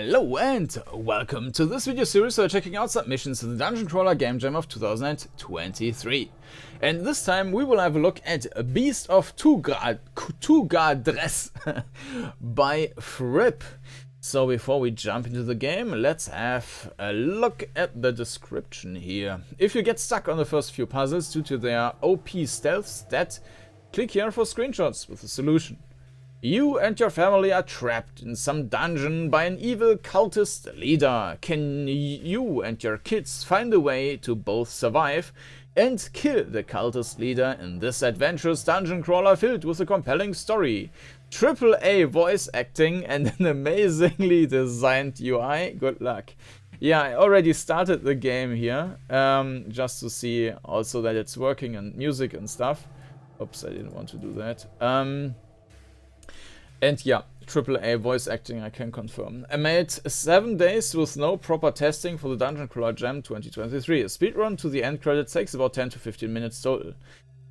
Hello and welcome to this video series where we're checking out submissions to the Dungeoncrawler Gamejam of 2023. And this time we will have a look at Beast of Tugrades by Frib. So before we jump into the game, let's have a look at the description here. If you get stuck on the first few puzzles due to their OP stealth stat, click here for screenshots with the solution. You and your family are trapped in some dungeon by an evil cultist leader. Can you and your kids find a way to both survive and kill the cultist leader in this adventurous dungeon crawler filled with a compelling story, AAA voice acting, and an amazingly designed UI? Good luck. Yeah, I already started the game here, just to see also that it's working and music and stuff. Oops, I didn't want to do that. And yeah, AAA voice acting, I can confirm. I made 7 days with no proper testing for the Dungeoncrawler Jam 2023. A speedrun to the end credits takes about 10 to 15 minutes total.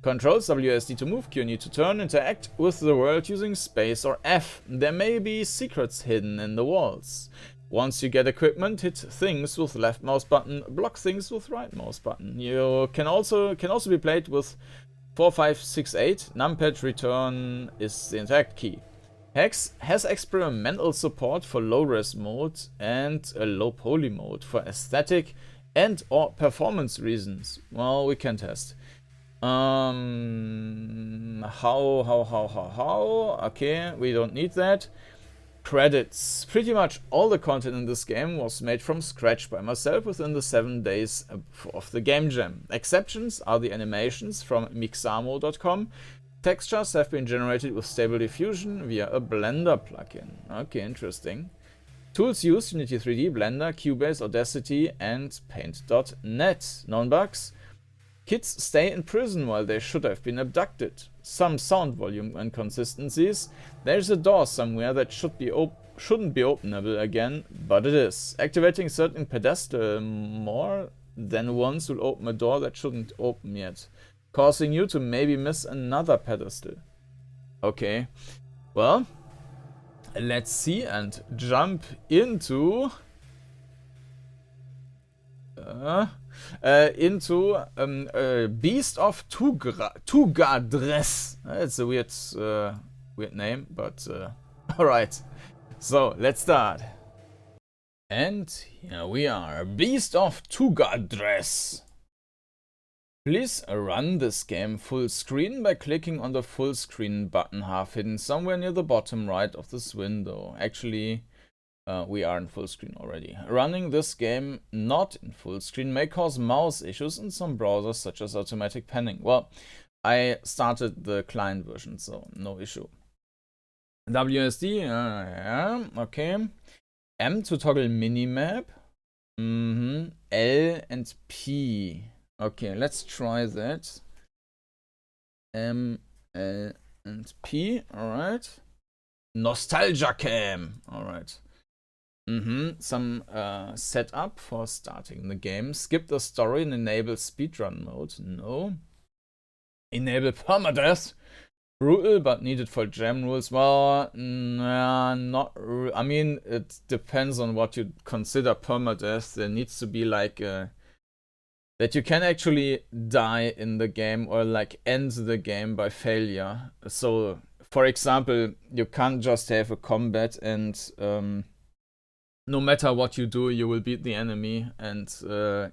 Controls WSD to move, Q to turn, interact with the world using space or F. There may be secrets hidden in the walls. Once you get equipment, hit things with left mouse button, block things with right mouse button. You can also be played with 4, 5, 6, 8. Numpad return is the interact key. Hex has experimental support for low-res mode and a low-poly mode for aesthetic and or performance reasons. Well, we can test. How? Okay, we don't need that. Credits. Pretty much all the content in this game was made from scratch by myself within the 7 days of the game jam. Exceptions are the animations from mixamo.com. Textures have been generated with Stable Diffusion via a Blender plugin. Okay, interesting. Tools used: Unity 3D, Blender, Cubase, Audacity, and Paint.net. Known bugs: kids stay in prison while they should have been abducted. Some sound volume inconsistencies. There's a door somewhere that shouldn't be openable again, but it is. Activating certain pedestal more than once will open a door that shouldn't open yet, causing you to maybe miss another pedestal. Okay, well, let's see and jump into Beast of Tugrades. It's a weird name, but alright. So let's start. And here we are, Beast of Tugrades. Please run this game full screen by clicking on the full screen button half hidden somewhere near the bottom right of this window. Actually, we are in full screen already. Running this game not in full screen may cause mouse issues in some browsers such as automatic panning. Well, I started the client version, so no issue. WSD, okay. M to toggle minimap. L and P. Okay, let's try that. M, L, and P, alright. Nostalgia Cam, alright. Some setup for starting the game. Skip the story and enable speedrun mode. No. Enable permadeath. Brutal, but needed for jam rules. Well, not. I mean, it depends on what you consider permadeath. There needs to be like that you can actually die in the game or like end the game by failure. So, for example, you can't just have a combat and no matter what you do, you will beat the enemy and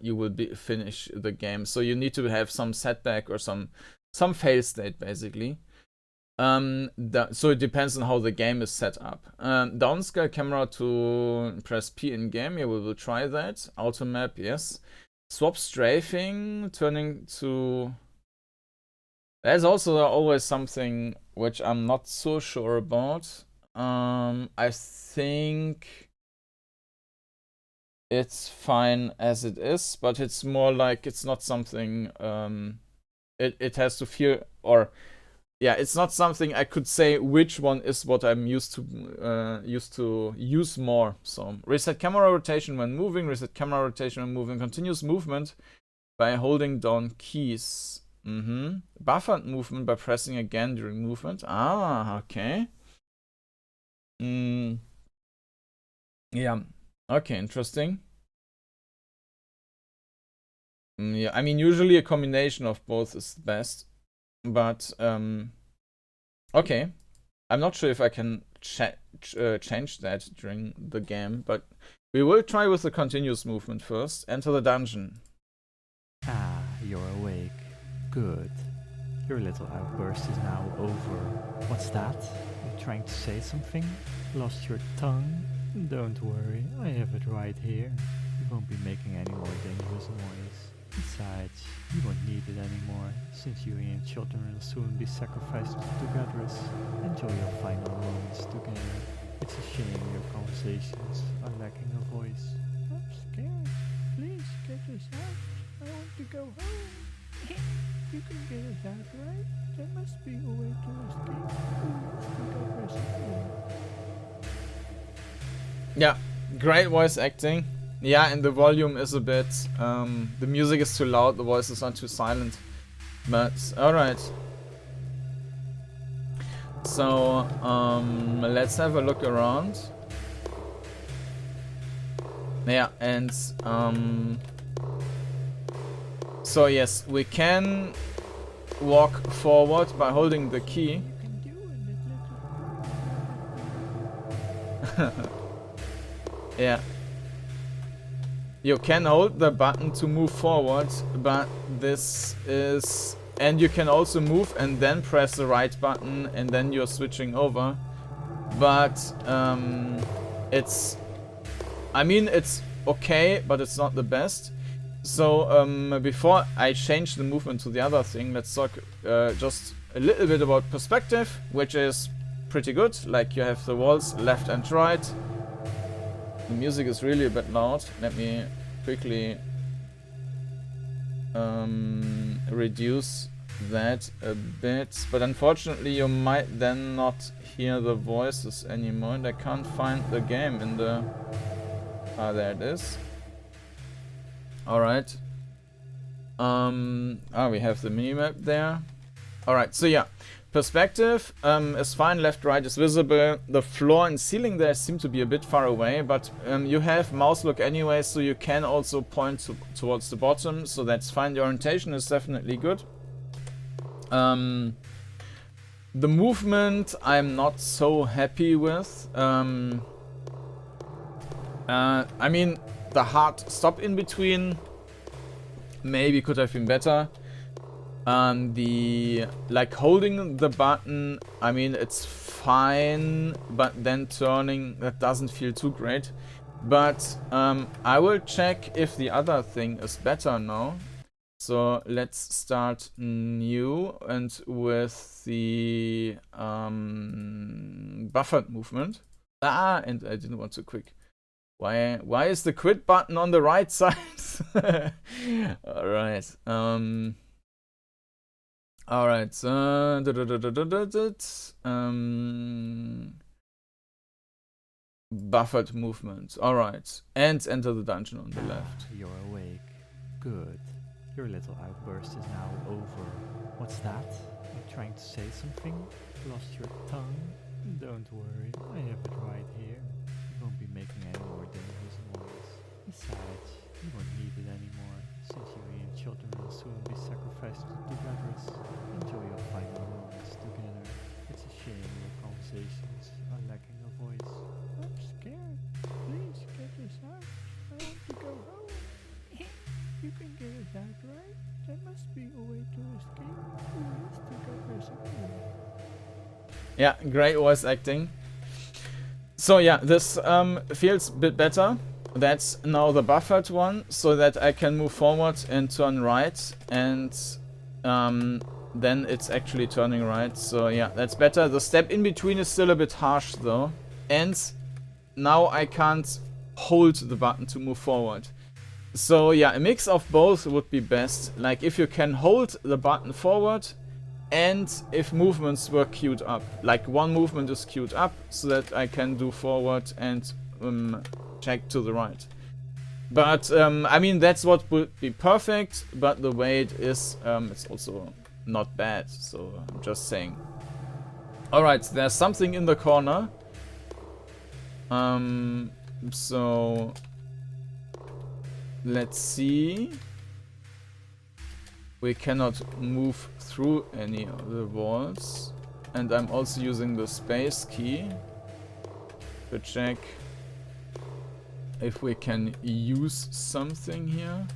you will finish the game. So you need to have some setback or some fail state basically. So it depends on how the game is set up. Downscale camera to press P in game. Yeah, we will try that. Auto map, yes. Swap strafing, turning to... There's also always something which I'm not so sure about. I think it's fine as it is, but it's more like it's not something it has to feel, or yeah, it's not something I could say which one is what I'm used to use more. So reset camera rotation when moving, reset camera rotation when moving, continuous movement by holding down keys. Buffered movement by pressing again during movement. Ah, okay. Yeah. Okay, interesting. Yeah, I mean, usually a combination of both is best, but okay. I'm not sure if I can change that during the game, but we will try with the continuous movement first. Enter the dungeon. Ah, you're awake. Good. Your little outburst is now over. What's that? You trying to say something? Lost your tongue? Don't worry, I have it right here. You won't be making any more dangerous noise. Besides, you won't need it anymore, since you and your children will soon be sacrificed to Tugrades. Enjoy your final moments together. It's a shame your conversations are lacking a voice. I'm scared. Please get us out. I want to go home. You can get us out, right? There must be a way to escape. Yeah, great voice acting. Yeah, and the volume is a bit... the music is too loud, the voices are too silent. But, alright. So, let's have a look around. Yeah, and... so yes, we can walk forward by holding the key. Yeah. You can hold the button to move forward, but this is... And you can also move and then press the right button and then you're switching over. But it's... I mean, it's okay, but it's not the best. So before I change the movement to the other thing, let's talk just a little bit about perspective, which is pretty good. Like you have the walls left and right. The music is really a bit loud. Let me quickly reduce that a bit. But unfortunately you might then not hear the voices anymore. And I can't find the game in the... Ah, there it is. Alright. We have the minimap there. Alright, so yeah. Perspective is fine, left, right is visible. The floor and ceiling there seem to be a bit far away, but you have mouse look anyway, so you can also point towards the bottom, so that's fine. The orientation is definitely good. The movement I'm not so happy with. I mean, the hard stop in between maybe could have been better. The like holding the button, I mean it's fine, but then turning, that doesn't feel too great. But I will check if the other thing is better now. So let's start new and with the buffered movement. Ah, and I didn't want to quick. Why is the quit button on the right side? Alright. Alright, so buffered movement. Alright. And enter the dungeon on the left. You're awake. Good. Your little outburst is now over. What's that? You trying to say something? Lost your tongue? Don't worry, I have it right here. You won't be making any more dangerous noise. Besides, you won't need it anymore, since you and your children will soon be sacrificed to Tugrades. Enjoy your final moments together. It's a shame your conversations are lacking a voice. I'm scared. Please get us out. I want to go home. You can get us out, right? There must be a way to escape. Yeah, great voice acting. So yeah, this feels a bit better. That's now the buffered one, so that I can move forward and turn right, and then it's actually turning right. So yeah, that's better. The step in between is still a bit harsh though, and now I can't hold the button to move forward. So yeah, a mix of both would be best. Like if you can hold the button forward, and if movements were queued up. Like one movement is queued up, so that I can do forward and check to the right. But I mean, that's what would be perfect, but the way it is, it's also not bad, so I'm just saying. Alright, there's something in the corner. So let's see. We cannot move through any of the walls. And I'm also using the space key to check if we can use something here.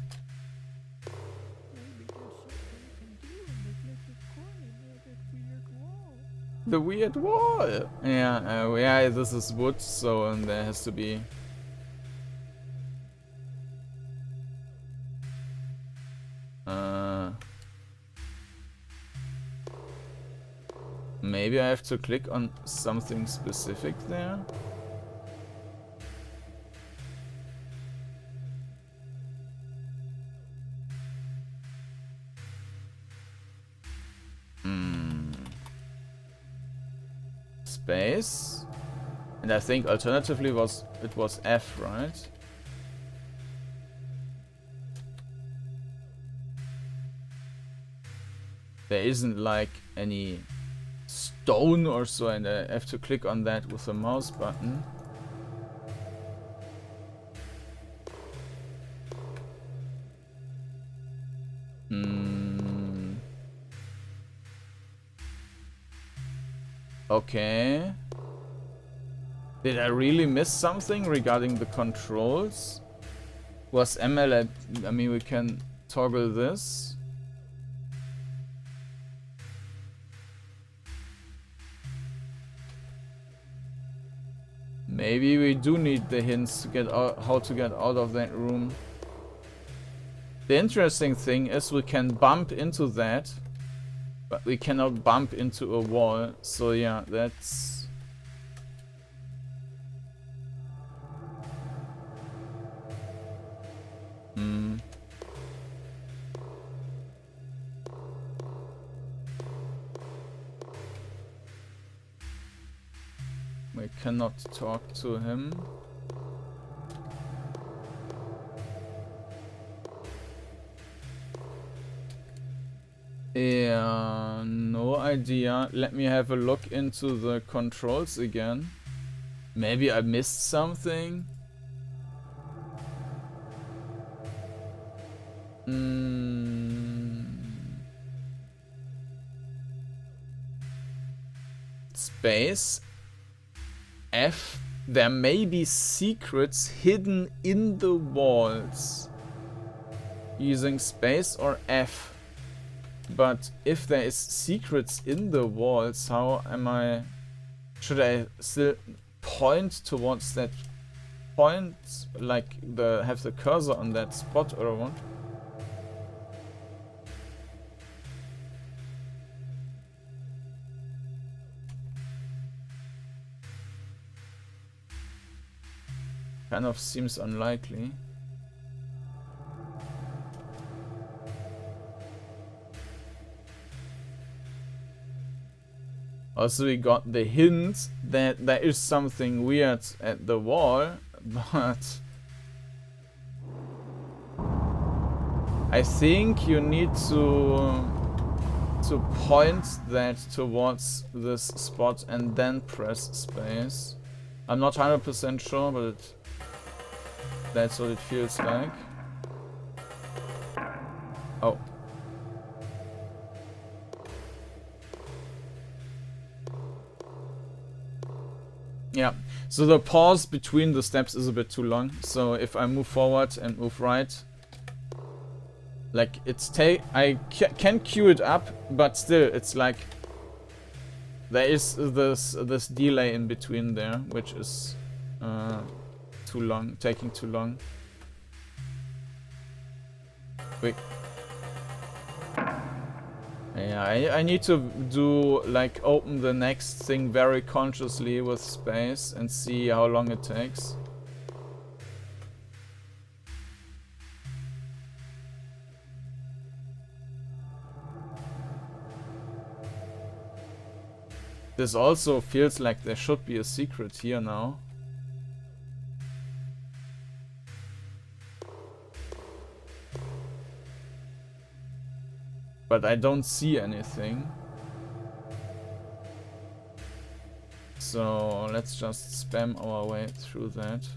The weird wall! Yeah, yeah, this is wood, so there has to be... maybe I have to click on something specific there? Space. And I think alternatively it was F, right? There isn't like any stone or so, and I have to click on that with the mouse button. Okay. Did I really miss something regarding the controls? Was ML I mean, we can toggle this. Maybe we do need the hints to get out, how to get out of that room. The interesting thing is we can bump into that, but we cannot bump into a wall. So yeah, that's... We cannot talk to him. Yeah, no idea. Let me have a look into the controls again. Maybe I missed something. Space. F. There may be secrets hidden in the walls. Using space or F. But if there is secrets in the walls, how am I... Should I still point towards that point? Like have the cursor on that spot or what? Kind of seems unlikely. Also, we got the hint that there is something weird at the wall, but I think you need to point that towards this spot and then press space. I'm not 100% sure, but that's what it feels like. Oh. Yeah, so the pause between the steps is a bit too long. So if I move forward and move right, like I can queue it up, but still it's like there is this delay in between there, which is too long, taking too long. Wait. Yeah, I need to do like open the next thing very consciously with space and see how long it takes. This also feels like there should be a secret here now. But I don't see anything. So let's just spam our way through that.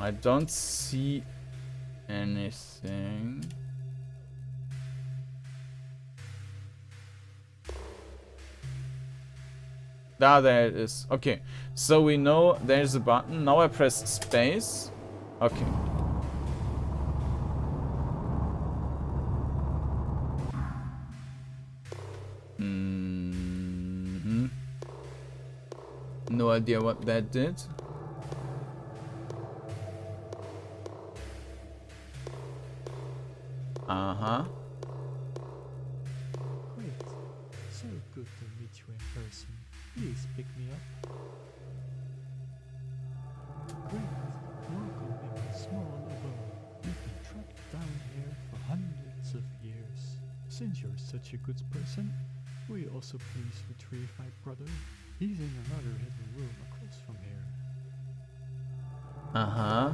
I don't see anything. Ah, there it is. Okay, so we know there's a button. Now I press space. Okay. No idea what that did. Uh-huh. Great. So good to meet you in person. Please pick me up. Great. Welcome in my small abode. You've been trapped down here for hundreds of years. Since you're such a good person, will you also please retrieve my brother? He's in another hidden room across from here. Uh-huh.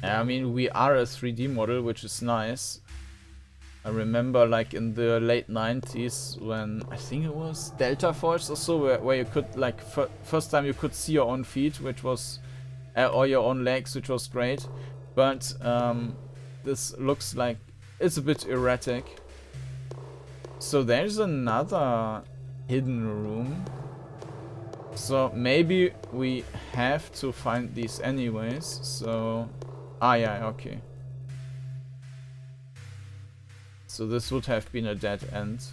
I mean, we are a 3D model, which is nice. I remember, like, in the late 90s, when I think it was Delta Force or so, where you could, like, first time you could see your own feet, which was, or your own legs, which was great. But this looks like it's a bit erratic. So there's another hidden room. So maybe we have to find these anyways. So, yeah, okay. So this would have been a dead end.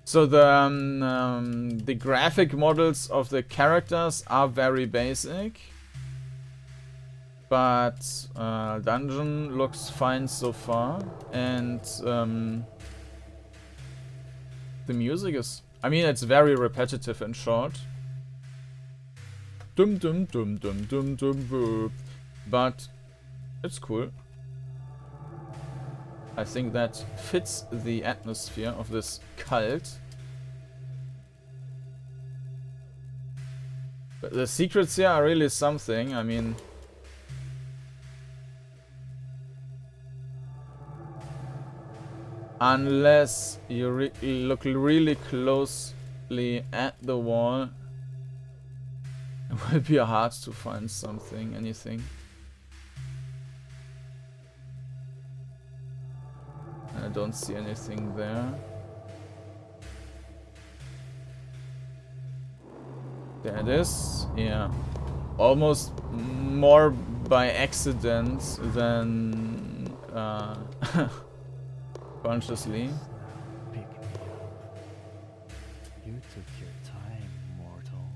So the graphic models of the characters are very basic. But dungeon looks fine so far, and the music is, I mean, it's very repetitive and short. Dum dum dum dum dum dum boop. But it's cool. I think that fits the atmosphere of this cult. But the secrets here are really something, I mean. Unless you look really closely at the wall, it will be hard to find something, anything. I don't see anything there. There it is. Yeah. Almost more by accident than consciously. Pick me up. You took your time, mortal.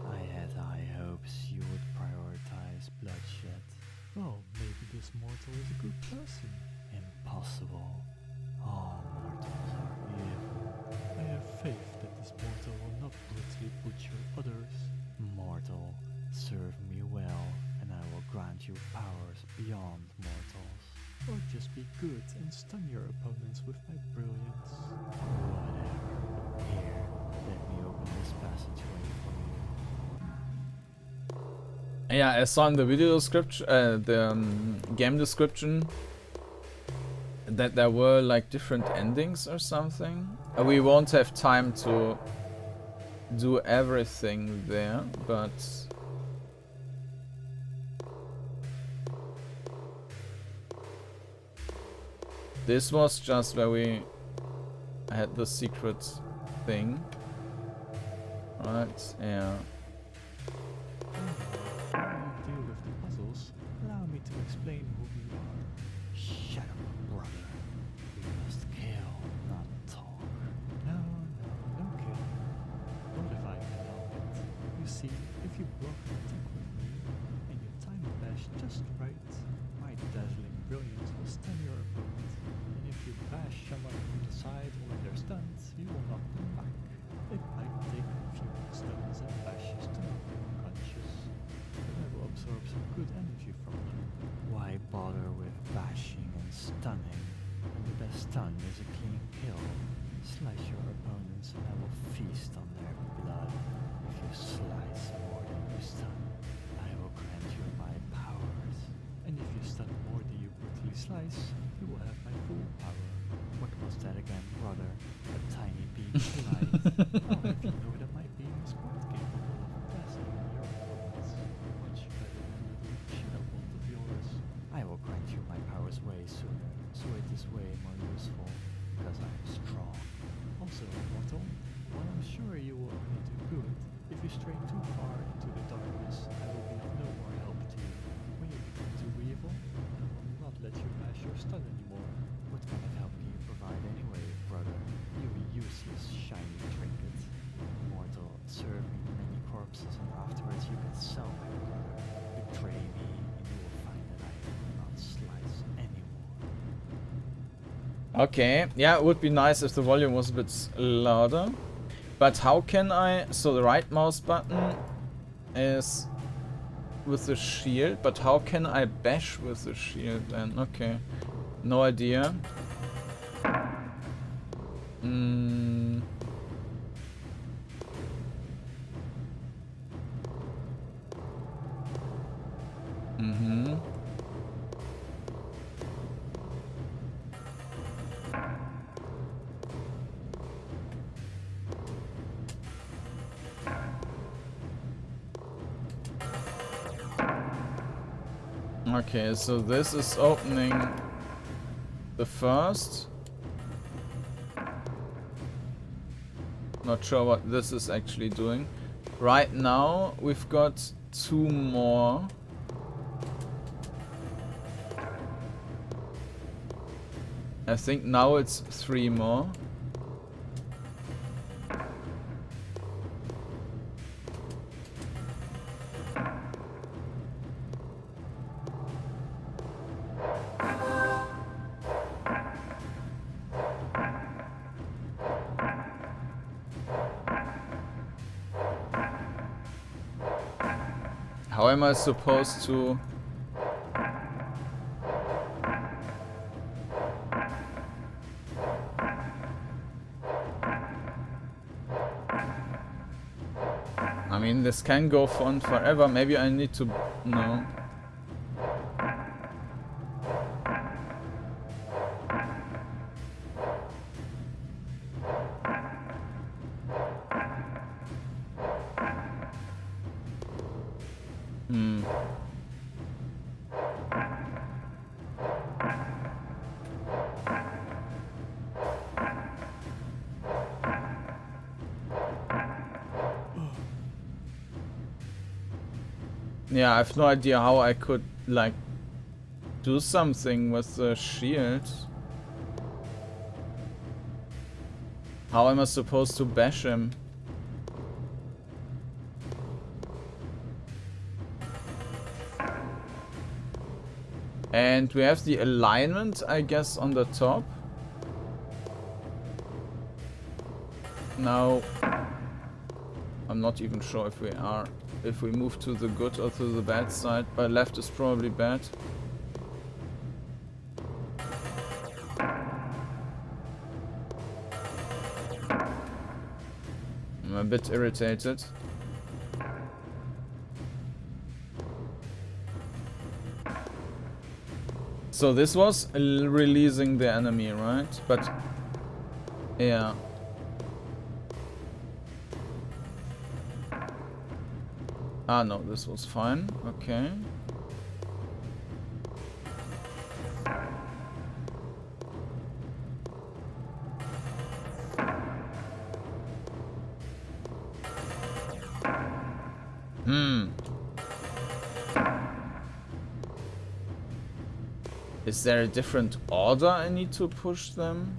I had high hopes you would prioritize bloodshed. Well, maybe this mortal is a good person. Impossible. All mortals are evil. I have faith that this mortal will not brutally butcher others. Mortal, serve me well, and I will grant you powers beyond mortals. Or just be good and stun your opponents with my brilliance. Whatever. Here, let me open this passageway for you. Yeah, I saw in the video description, game description, that there were like different endings or something. We won't have time to do everything there, but this was just where we had the secret thing. Right, yeah. Deal with the puzzles. Allow me to explain who we are. Shut up, brother. We must kill, not talk. No, don't kill. What if I can help it? You see, if you block the attack with me, and you time the bash just right, my dazzling brilliance will stun your opponent. And if you bash someone from the side or when they're stunned, you will knock them back. It might take a few stuns and bashes to knock them unconscious, but I will absorb some good energy from you. Why bother with bashing and stunning, when the best stun is a clean kill? Slice your opponents and I will feast on their blood. If you slice However, you know that my beam is quite capable of dazzling your opponents, much better than that weak shadow bolt of yours. I will grant you my powers way sooner, so it is way more useful, because I am strong. Also, mortal, while I'm sure you will only do good, if you stray too far into the darkness, I will be of no more help to you. When you become too evil, I will not let you bash your stun anymore. What kind of help can you provide anyway, brother? You useless shiny trinket. Mortal, serve me many corpses and afterwards you can sell my brother. Betray me and you will find that I will not slice anymore. Okay, yeah, it would be nice if the volume was a bit louder. But how can I... So the right mouse button is with the shield, but how can I bash with the shield then? Okay, no idea. Okay, so this is opening the first. Not sure what this is actually doing. Right now, we've got 2 more. I think now it's 3 more. How am I supposed to... I mean, this can go on forever. Maybe I need to... No. Yeah, I have no idea how I could, like, do something with the shield. How am I supposed to bash him? And we have the alignment, I guess, on the top. Now, I'm not even sure if we are... If we move to the good or to the bad side, but left is probably bad. I'm a bit irritated. So this was releasing the enemy, right? But yeah. Ah, no, this was fine. Okay. Is there a different order I need to push them?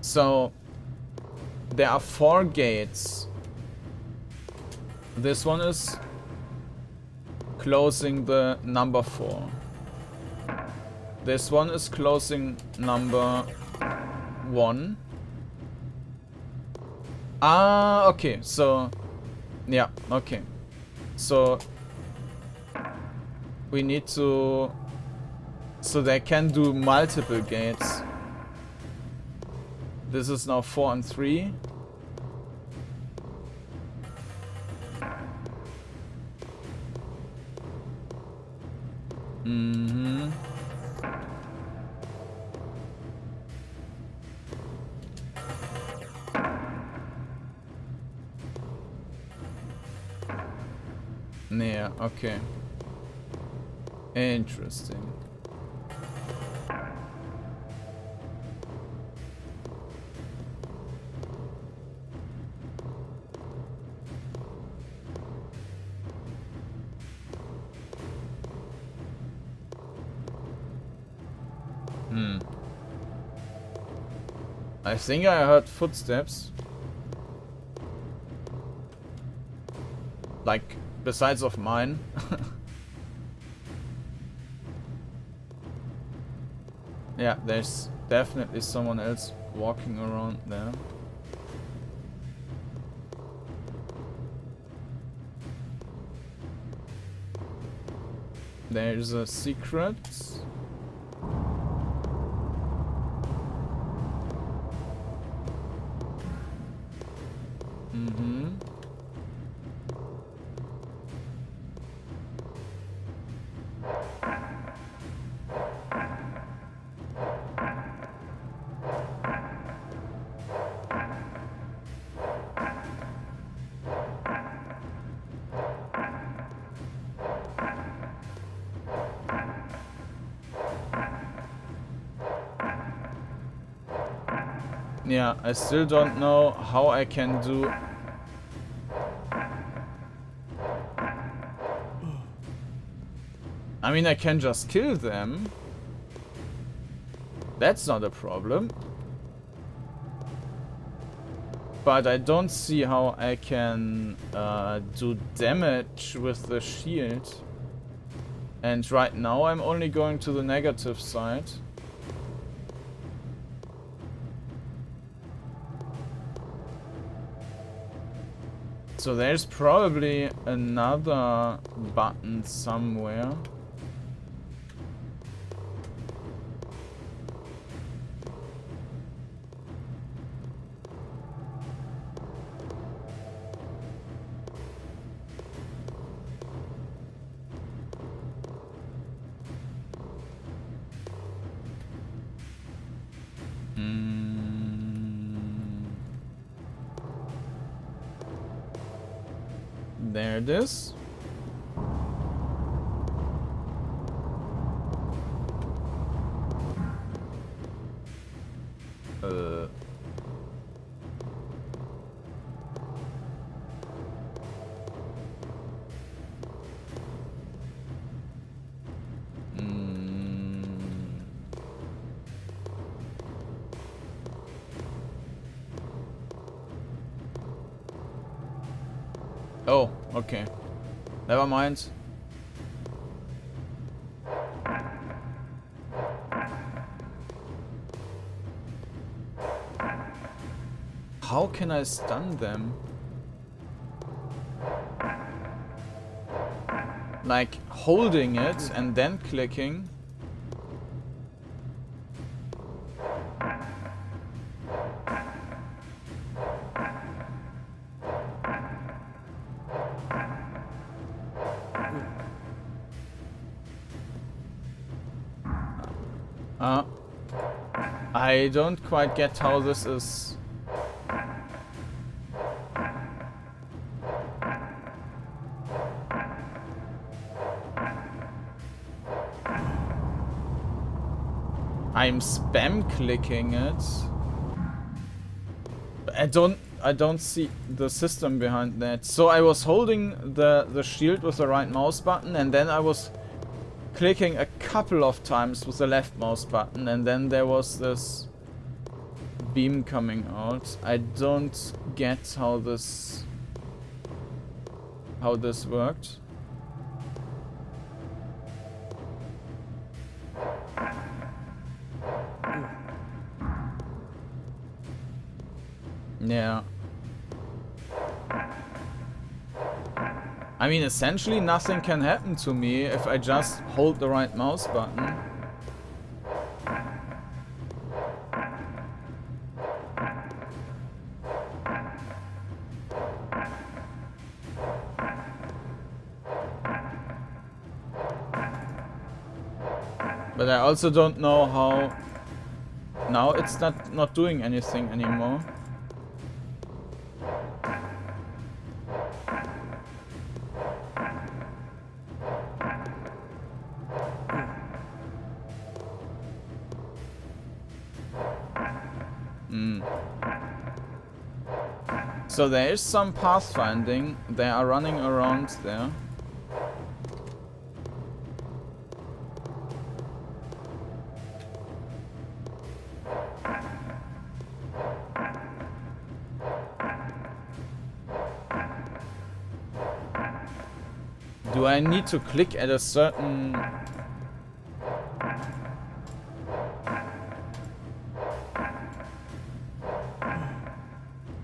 So, there are 4 gates. This one is closing the number 4. This one is closing number 1. Ah, okay. So, yeah, okay. So, we need to... So they can do multiple gates. This is now 4 and 3. Mm-hmm. Yeah, okay. Interesting. I think I heard footsteps. Like, besides of mine. Yeah, there's definitely someone else walking around there. There's a secret. Mm-hmm. Yeah, I still don't know how I can do... I mean, I can just kill them. That's not a problem. But I don't see how I can do damage with the shield. And right now I'm only going to the negative side. So there's probably another button somewhere. There it is. Oh, okay. Never mind. How can I stun them? Like holding it and then clicking. I don't quite get how this is. I'm spam clicking it. I don't see the system behind that. So I was holding the shield with the right mouse button, and then I was clicking a couple of times with the left mouse button, and then there was this beam coming out. I don't get how this worked. Yeah. I mean, essentially nothing can happen to me if I just hold the right mouse button. But I also don't know how... Now it's not doing anything anymore. So there is some pathfinding. They are running around there. Do I need to click at a certain...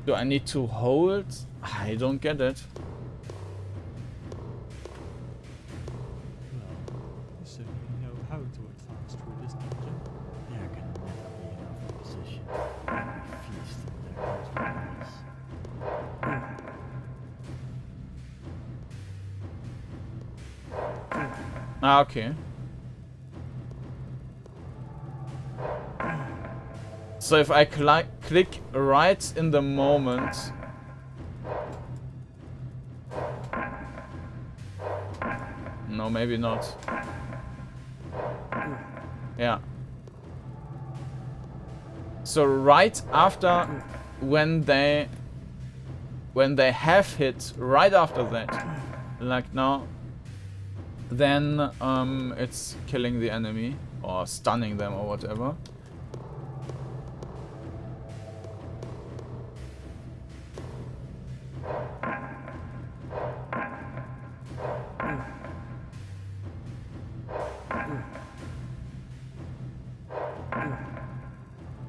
Do I need to hold? I don't get it. Well, you certainly know how to advance through this dungeon. There can never be enough opposition. We feast on their enemies. Ah, okay. So if I click right in the moment... No, maybe not. Yeah. So right after when they have hit, right after that, like now, then it's killing the enemy or stunning them or whatever.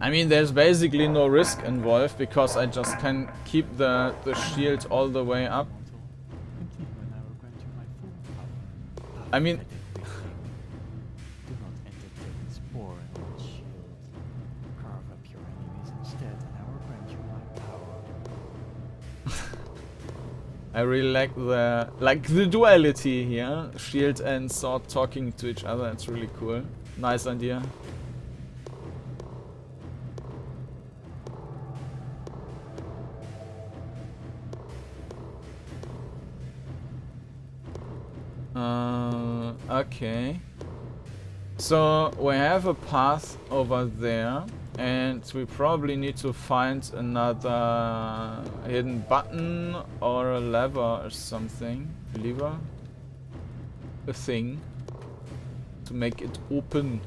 I mean, there's basically no risk involved because I just can keep the shield all the way up. I mean... Do not entertain spore in the shield. Carve up your enemies instead, and I will grant you my power. I really like the duality here. Shield and sword talking to each other. It's really cool. Nice idea. Okay. So we have a path over there, and we probably need to find another hidden button or a lever or something. Lever? A thing. To make it open.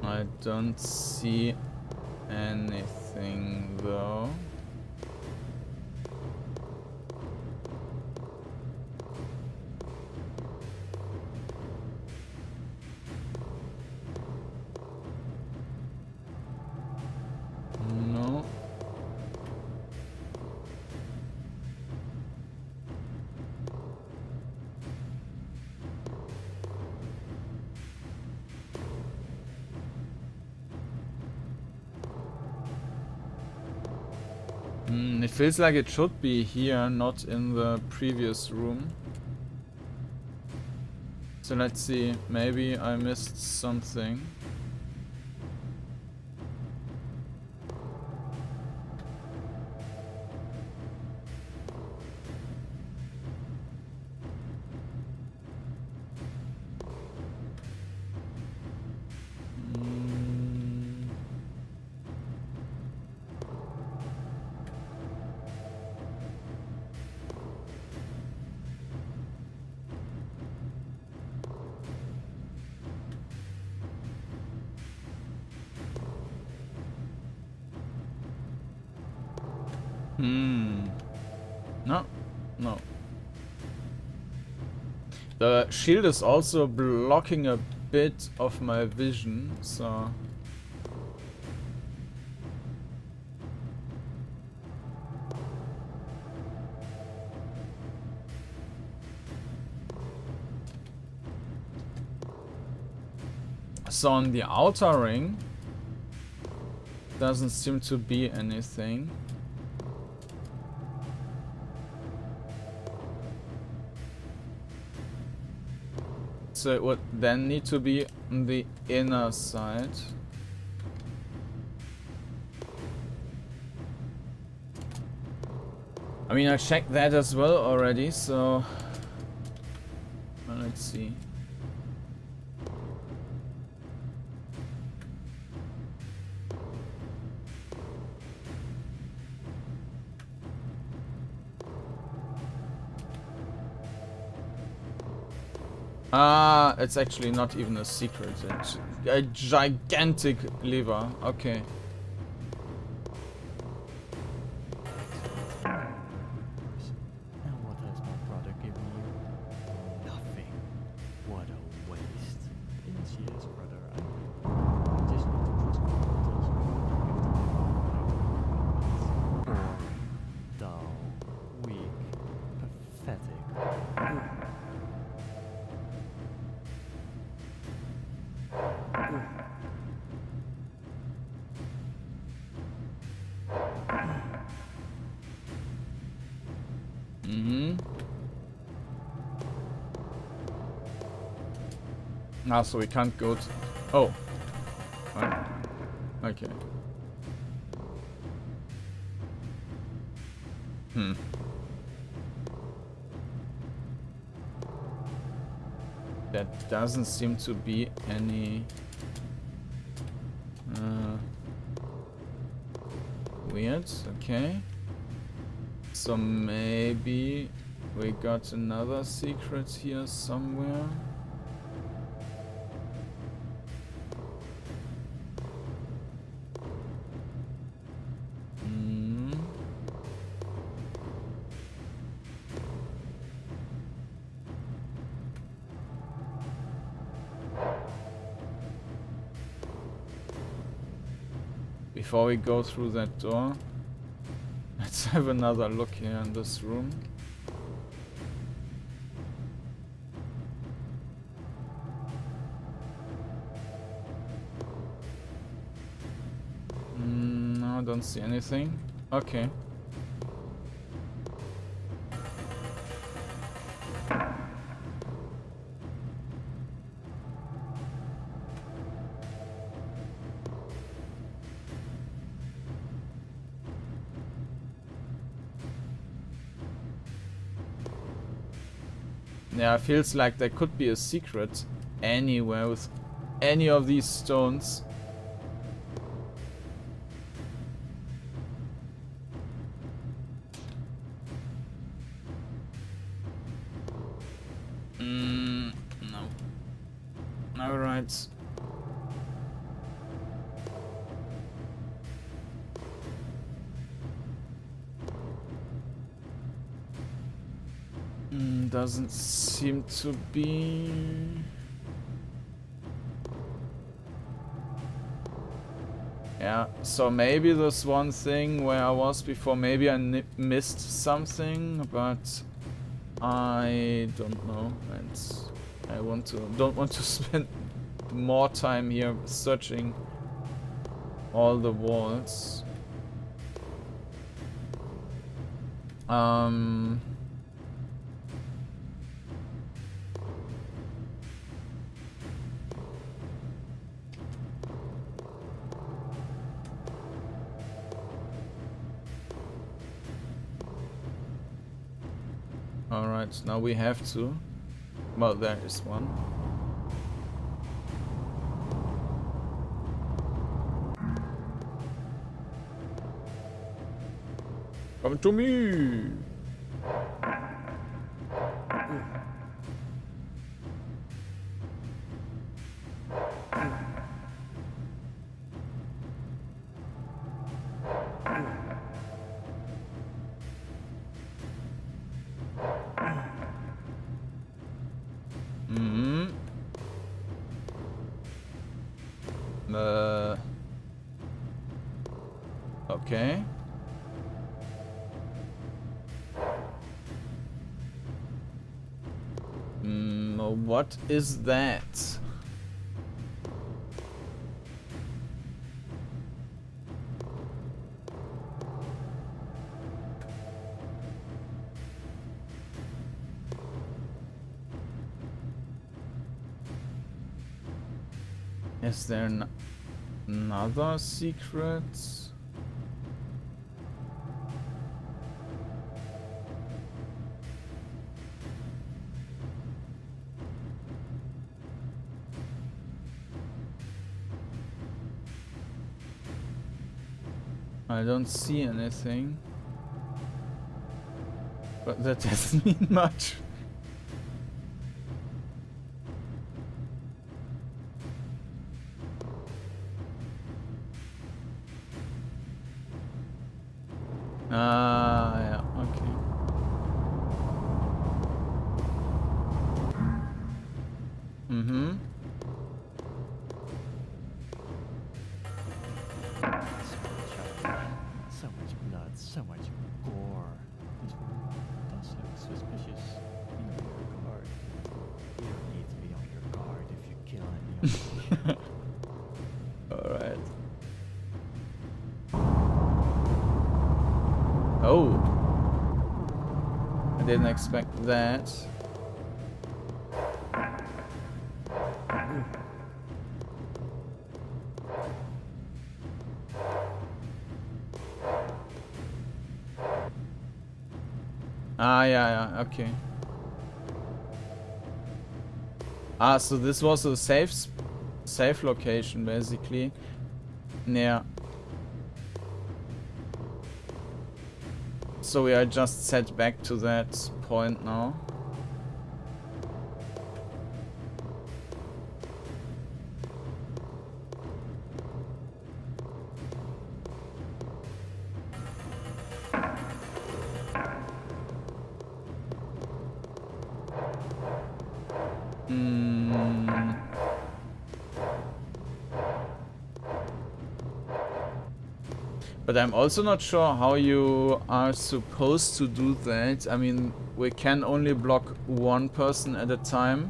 I don't see anything though. No. It feels like it should be here, not in the previous room. So let's see, maybe I missed something. No, no. The shield is also blocking a bit of my vision, so... So on the outer ring, doesn't seem to be anything. So it would then need to be on the inner side. I mean, I checked that as well already, so... Well, let's see. Ah, it's actually not even a secret. It's a gigantic lever. Okay. And what has my brother given you? Nothing. What a waste. Yes, brother. I just need to cross my portals. Boring, dull, weak, pathetic. Ah, so we can't go to... Oh. Right. Okay. That doesn't seem to be any... weird, okay. So maybe we got another secret here somewhere. Before we go through that door, let's have another look here in this room. No, I don't see anything. Okay. Yeah, it feels like there could be a secret anywhere with any of these stones. No. Alright. Doesn't seem to be... Yeah, so maybe this one thing where I was before, maybe I missed something, but I don't know, and I don't want to spend more time here searching all the walls. Alright, now we have to... Well, there is one. Come to me! So what is that? Is there another secret? I don't see anything. But that doesn't mean much. Ah, yeah, okay. Mm-hmm. So much blood, so much gore. This room does look suspicious. Be on your guard. You don't need to be on your guard if you kill any of them. Alright. Oh. I didn't expect that. Ah, yeah, okay. Ah, so this was a safe location, basically. Yeah. So we are just set back to that point now. But I'm also not sure how you are supposed to do that. I mean, we can only block one person at a time.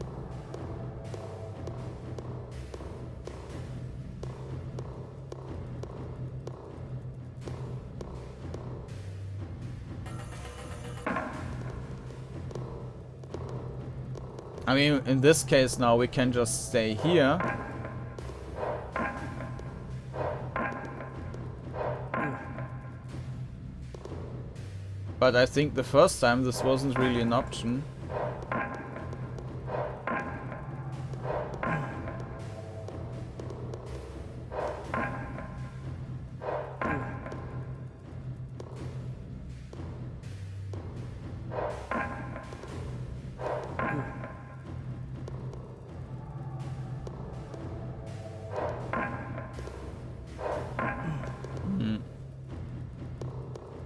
I mean, in this case now we can just stay here. But I think the first time this wasn't really an option.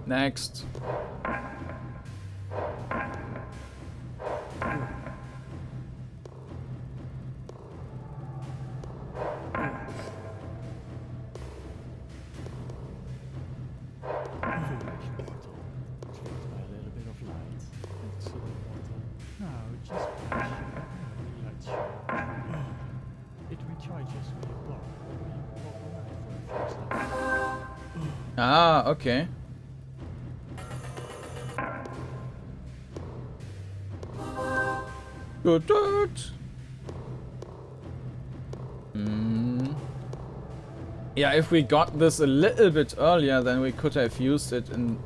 Next. Ah, okay. Good. Yeah, if we got this a little bit earlier, then we could have used it in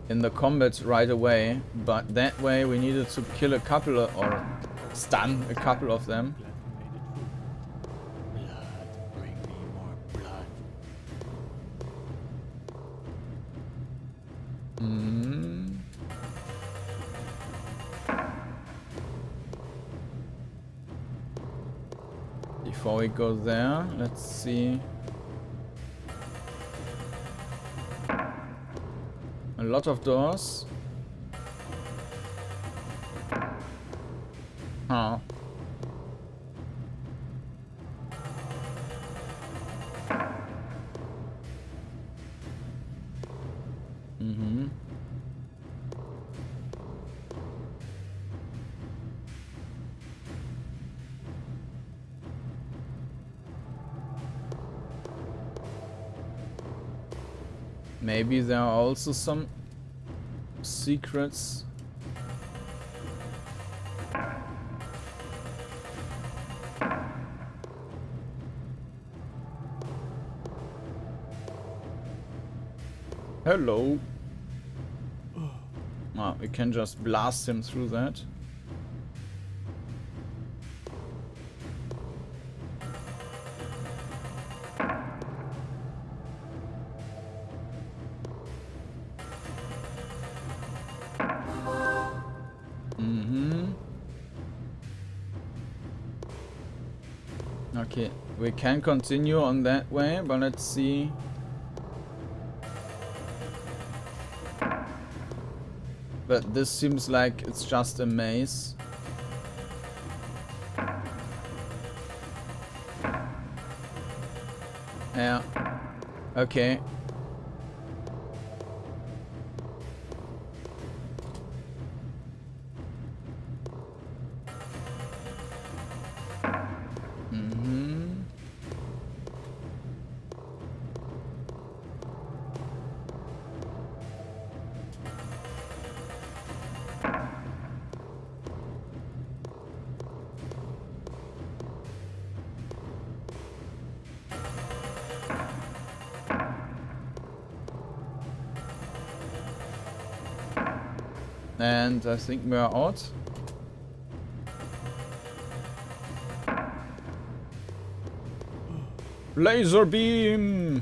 the combat right away. But that way we needed to kill a couple or stun a couple of them. Before we go there, let's see. A lot of doors. Huh. Maybe there are also some secrets. Hello. Ah, we can just blast him through that. Okay, we can continue on that way, but let's see. But this seems like it's just a maze. Yeah. Okay. And I think we are out. Laser beam!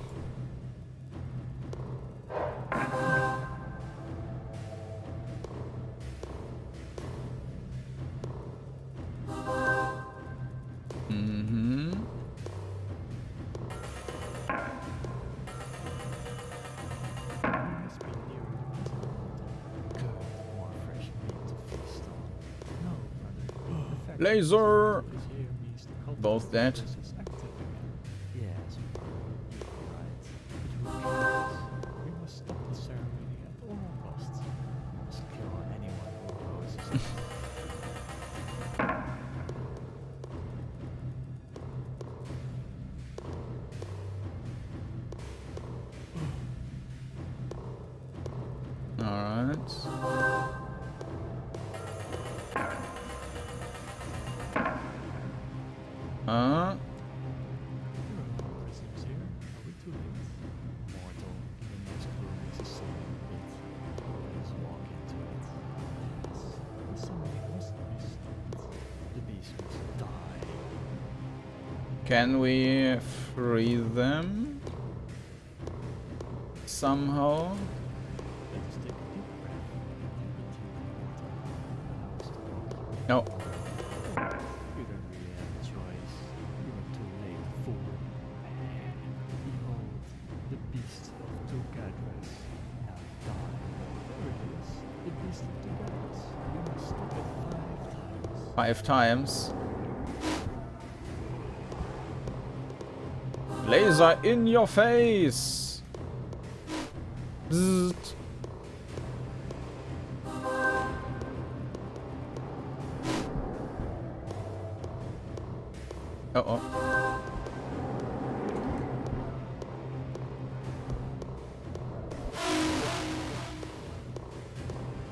Laser! Both dead. Yes, you're right. But who cares? We must stop the ceremony at all costs. We must kill anyone who opposes us. Alright. Prisoners here? Are we too late? Mortal, the next room is a sacred pit. Let us walk into it. Yes, the summoning must be stopped. The beast must die. Can we free them? Somehow? Let us take a deep breath and continue the water. Allow us to walk. No. You don't really have a choice. You are too late, fool. Behold, the beast of Tugrades. Now die. There it is. The beast of Tugrades. You must stop it 5 times. 5 times. Laser in your face! Bzzzt. Uh-oh.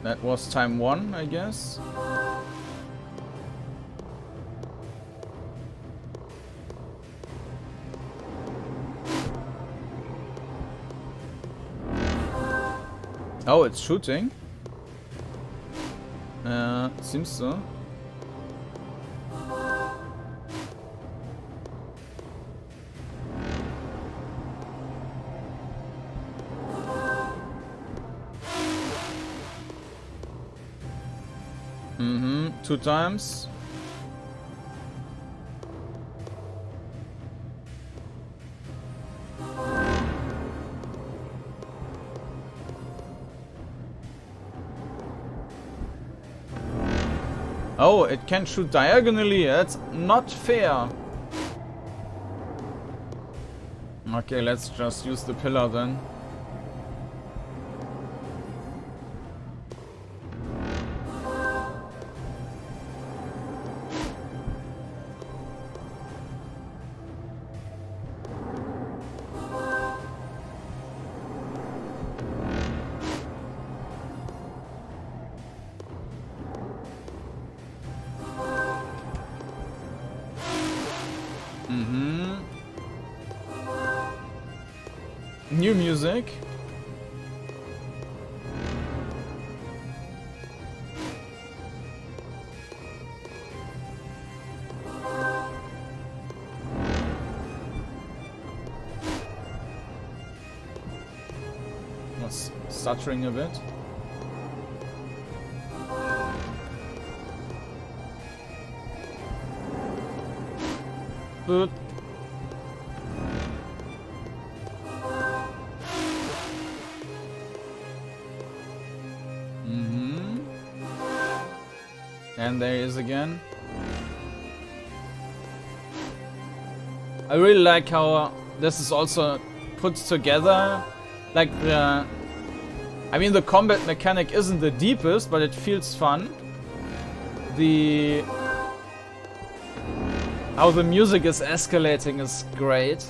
That was time 1, I guess. Oh, it's shooting. Seems so. Mm-hmm. 2 times. Oh, it can shoot diagonally. That's not fair. Okay, let's just use the pillar then. New music. Was stuttering a bit. Good. And there he is again. I really like how this is also put together. Like I mean, the combat mechanic isn't the deepest, but it feels fun. How the music is escalating is great.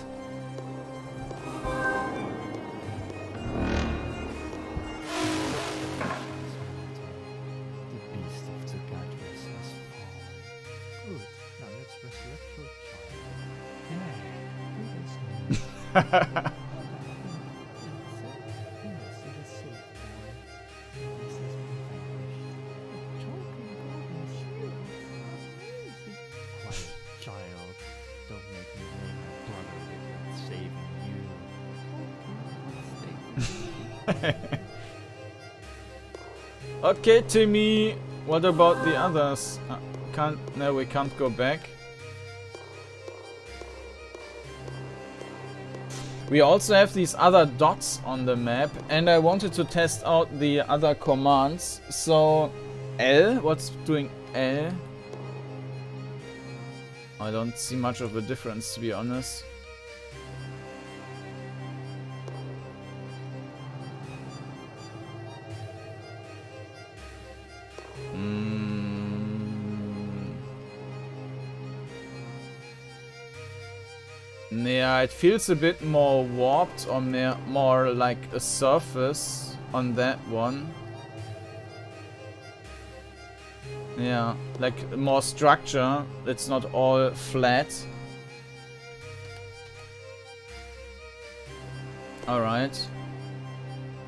Okay, Timmy. What about the others? No, we can't go back. We also have these other dots on the map, and I wanted to test out the other commands. So, L, what's doing L? I don't see much of a difference, to be honest. Yeah, it feels a bit more warped or more like a surface on that one. Yeah, like more structure. It's not all flat. Alright.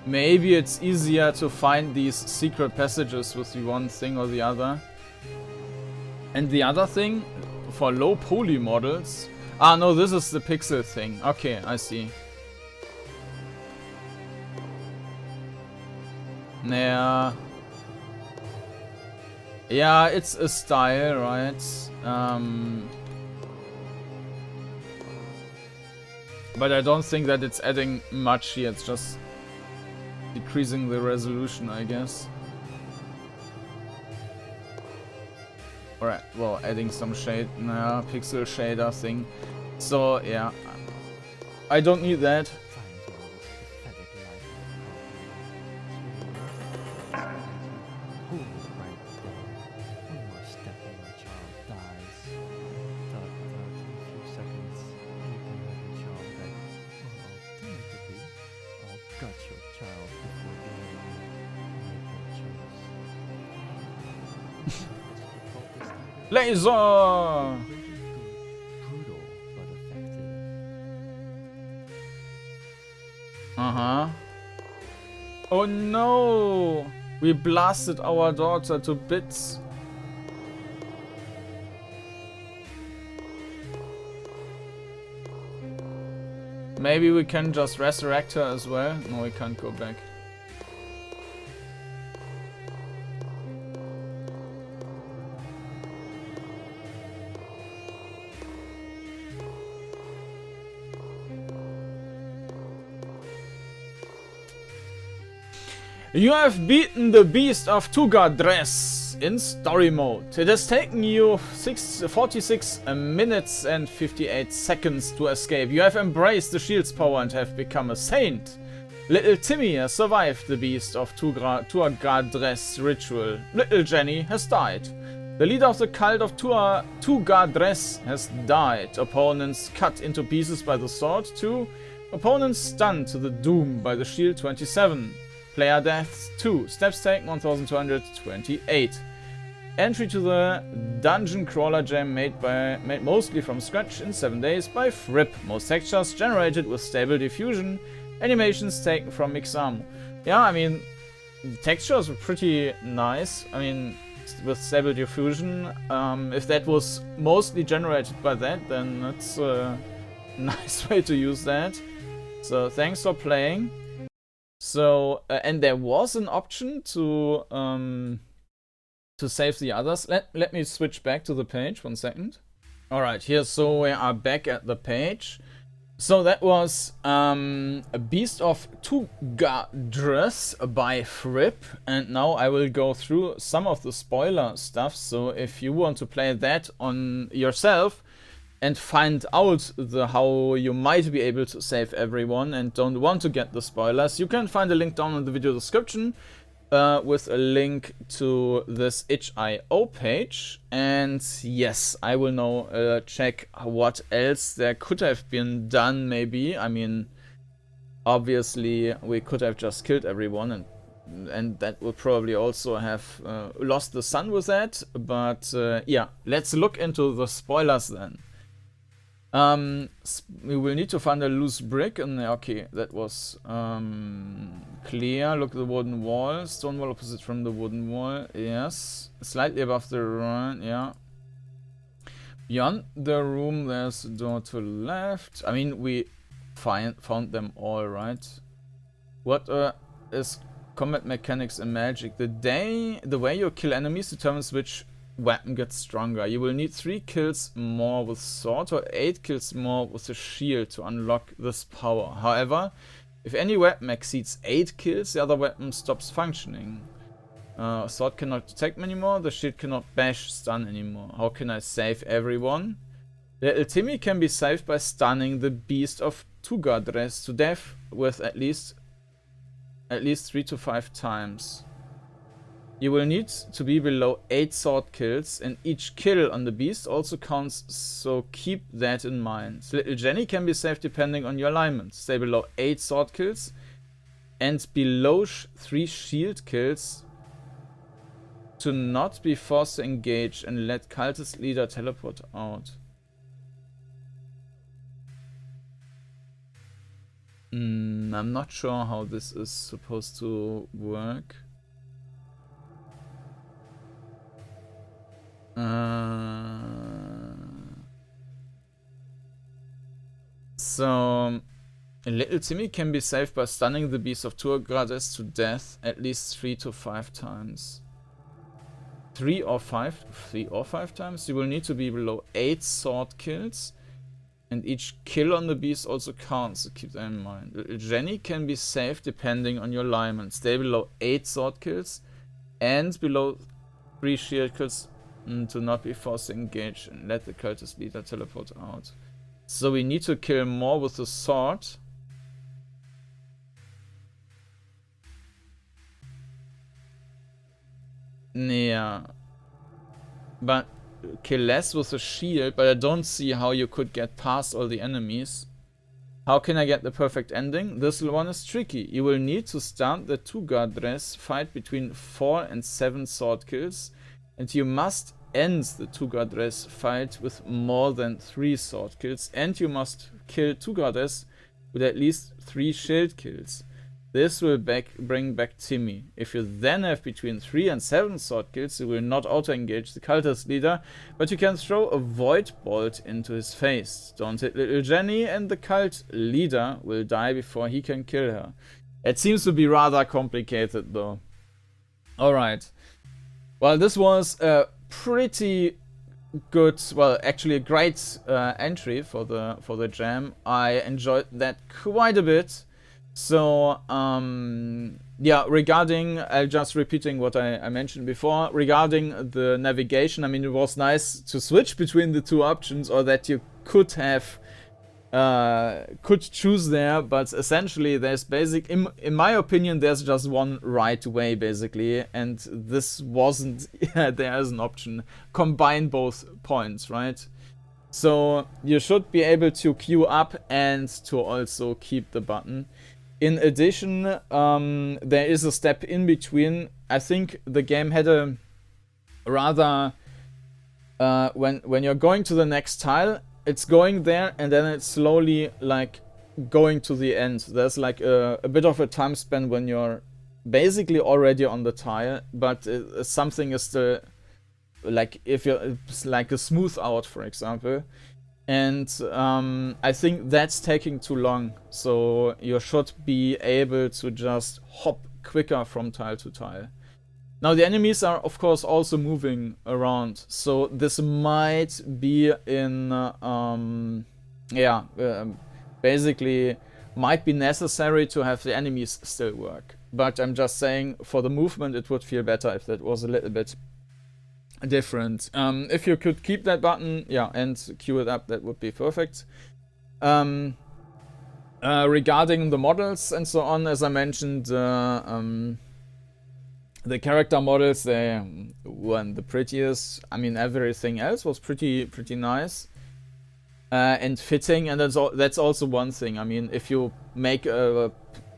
Maybe it's easier to find these secret passages with the one thing or the other. And the other thing, for low poly models... Ah, no, this is the pixel thing. Okay, I see. Yeah. Yeah, it's a style, right? But I don't think that it's adding much here. It's just decreasing the resolution, I guess. Alright, well, adding some shade, pixel shader thing. So, yeah. I don't need that. Laser! Uh-huh. Oh no! We blasted our daughter to bits. Maybe we can just resurrect her as well. No, we can't go back. You have beaten the beast of Tugrades in story mode. It has taken you 46 minutes and 58 seconds to escape. You have embraced the shield's power and have become a saint. Little Timmy has survived the beast of Tugrades ritual. Little Jenny has died. The leader of the cult of Tugrades has died. Opponents cut into pieces by the sword 2. Opponents stunned to the doom by the shield 27. Player deaths 2. Steps taken 1228. Entry to the Dungeoncrawler Gamejam made mostly from scratch in 7 days by Frib. Most textures generated with stable diffusion. Animations taken from Mixamo. Yeah, I mean, the textures were pretty nice. I mean, with Stable Diffusion, if that was mostly generated by that, then that's a nice way to use that. So thanks for playing. So and there was an option to save the others. Let me switch back to the page 1 second. All right, here, so we are back at the page. So that was a Beast of Tugrades by Frib, and now I will go through some of the spoiler stuff. So if you want to play that on yourself and find out how you might be able to save everyone and don't want to get the spoilers, you can find a link down in the video description with a link to this itch.io page. And yes, I will now check what else there could have been done maybe. I mean, obviously we could have just killed everyone, and that would probably also have lost the sun with that. But yeah, let's look into the spoilers then. We will need to find a loose brick, and okay, that was clear. Look at the wooden wall, stone wall opposite from the wooden wall. Yes, slightly above the run. Yeah. Beyond the room, there's a door to the left. I mean, we found them all, right? What is combat mechanics and magic? The way you kill enemies determines which weapon gets stronger. You will need 3 kills more with sword or 8 kills more with a shield to unlock this power. However, if any weapon exceeds 8 kills, the other weapon stops functioning. Sword cannot attack me anymore, the shield cannot bash stun anymore. How can I save everyone? Little Timmy can be saved by stunning the Beast of Tugrades to death with at least 3 to 5 times. You will need to be below 8 sword kills, and each kill on the beast also counts, so keep that in mind. Little Jenny can be saved depending on your alignment. Stay below 8 sword kills and below 3 shield kills to not be forced to engage, and let cultist leader teleport out. I'm not sure how this is supposed to work. So Little Timmy can be saved by stunning the Beast of Tugrades to death at least 3 to 5 times. 3 or 5 times. You will need to be below 8 sword kills, and each kill on the beast also counts, so keep that in mind. Little Jenny can be saved depending on your alignment. Stay below 8 sword kills and below 3 shield kills to not be forced to engage, and let the cultist leader teleport out. So we need to kill more with the sword. Yeah. But kill less with the shield, but I don't see how you could get past all the enemies. How can I get the perfect ending? This one is tricky. You will need to start the Tugrades fight between 4 and 7 sword kills, and you must end the Tugrades fight with more than 3 sword kills, and you must kill Tugrades with at least 3 shield kills. This will bring back Timmy. If you then have between 3 and 7 sword kills, you will not auto-engage the cultist leader, but you can throw a void bolt into his face. Don't hit Little Jenny, and the cult leader will die before he can kill her. It seems to be rather complicated though. Alright. Well, this was a pretty good, well, actually a great entry for the jam. I enjoyed that quite a bit. So yeah, regarding, just repeating what I mentioned before, regarding the navigation, I mean, it was nice to switch between the 2 options, or that you could have could choose there, but essentially there's in my opinion, there's just one right way basically, and this wasn't there as an option. Combine both points, right? So you should be able to queue up and to also keep the button. In addition, there is a step in between. I think the game had a rather when you're going to the next tile, it's going there and then it slowly like going to the end. There's like a bit of a time span when you're basically already on the tile, but something is still like, if you're, it's like a smooth out, for example. And I think that's taking too long. So you should be able to just hop quicker from tile to tile. Now the enemies are of course also moving around, so this might be in basically might be necessary to have the enemies still work. But I'm just saying, for the movement it would feel better if that was a little bit different. If you could keep that button, yeah, and queue it up, that would be perfect. Regarding the models and so on, as I mentioned, the character models, they weren't the prettiest. I mean, everything else was pretty nice and fitting, and that's also one thing. I mean, if you make a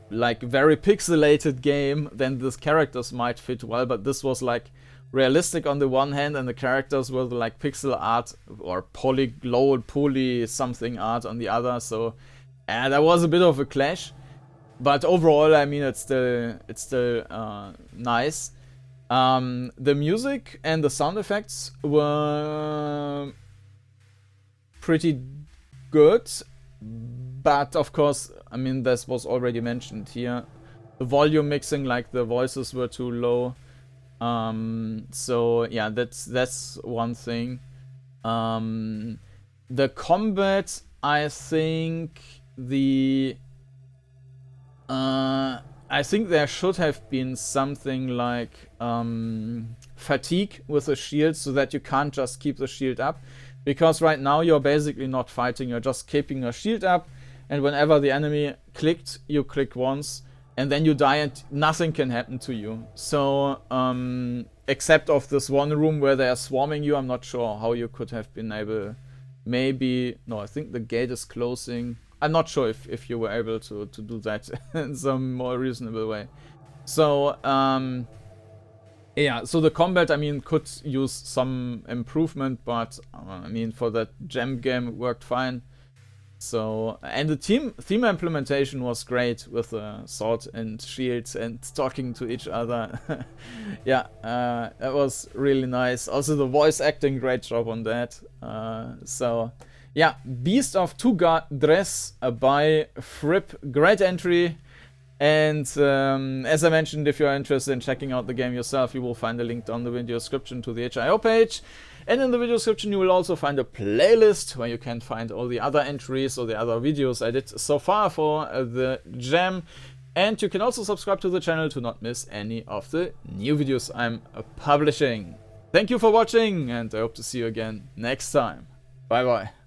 like very pixelated game, then these characters might fit well, but this was like realistic on the one hand, and the characters were like pixel art or poly something art on the other. So that was a bit of a clash. But overall, I mean, it's still nice. The music and the sound effects were pretty good, but of course, I mean, this was already mentioned here. The volume mixing, like the voices were too low. So yeah, that's one thing. The combat, I think I think there should have been something like fatigue with the shield, so that you can't just keep the shield up. Because right now you're basically not fighting, you're just keeping your shield up, and whenever the enemy clicked, you click once, and then you die and nothing can happen to you. So, except of this one room where they are swarming you, I'm not sure how you could have been able... Maybe... No, I think the gate is closing. I'm not sure if you were able to do that in some more reasonable way. So, yeah, so the combat, I mean, could use some improvement, but I mean, for that gem game, it worked fine. So, and the theme implementation was great with the sword and shields and talking to each other. Yeah, that was really nice. Also, the voice acting, great job on that. So, yeah, Beast of Tugrades by Frib, great entry. And as I mentioned, if you're interested in checking out the game yourself, you will find a link down the video description to the HIO page. And in the video description you will also find a playlist where you can find all the other entries or the other videos I did so far for the jam. And you can also subscribe to the channel to not miss any of the new videos I'm publishing. Thank you for watching, and I hope to see you again next time. Bye bye.